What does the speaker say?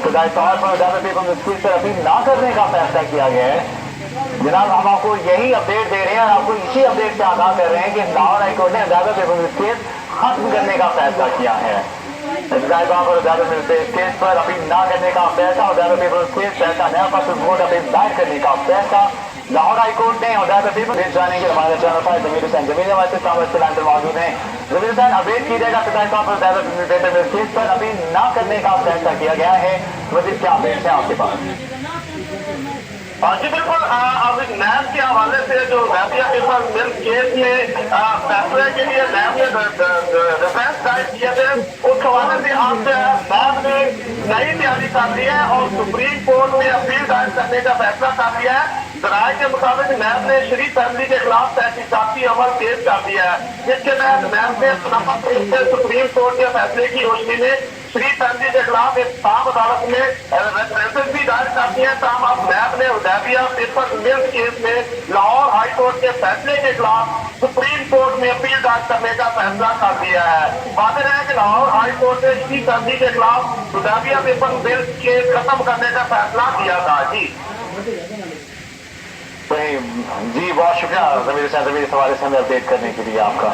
इब्तदाई तौर पर अदालत पेपर पर अपील ना करने का फैसला किया गया है। जनाब हम आपको यही अपडेट दे रहे हैं और आपको इसी अपडेट से आगाह कर रहे हैं कि लाहौर हाईकोर्ट ने अदालत पेपर खत्म करने का फैसला किया है। इब्तदाई तौर पर अदालत केस पर अपील ना करने का फैसला, अदालत पेपर फैसला नया पर वोट अपील दायर करने का फैसला लाहौर हाईकोर्ट ने अदालत पेपर जाने के हमारे चैनल पर जमीर हुसैन जमीर हमारे साथ मौजूद हैं। जमीर हुसैन अपडेट कीजिएगा इब्तदाई तौर पर अदालत पेपर केस पर अपील ना करने का फैसला किया गया है। मजीद क्या अपडेट है आपके पास? जी बिल्कुल, अब नैब के हवाले से जो रैबिया पेपर मिल्क केस में फैसले के लिए नैब ने डिफेंस दायर किया है, उस हवाले से आज नैब ने नई तैयारी कर ली है और सुप्रीम कोर्ट में अपील दायर करने का फैसला कर लिया है। राय के मुताबिक नैब ने श्री फैमिली के खिलाफ तहकीकाती अमल पेश कर दिया है, जिसके तहत नैब ने सुप्रीम कोर्ट के फैसले की रोशनी में श्री फैमिली के खिलाफ एक ताम अदालत में रेफरेंसेस भी दायर कर दिए हैं। ताम अब नैब ने हुदैबिया पेपर मिल्क केस में लाहौर हाई कोर्ट के फैसले के खिलाफ सुप्रीम कोर्ट में अपील दायर करने का फैसला कर दिया है। वादे है कि लाहौर हाई कोर्ट ने श्री फैमिली के खिलाफ हुदैबिया पेपर मिल्क केस खत्म करने का फैसला किया था। जी जी बहुत शुक्रिया जमीर हुसैन, जमीर इस हवाले से हमें अपडेट करने के लिए आपका।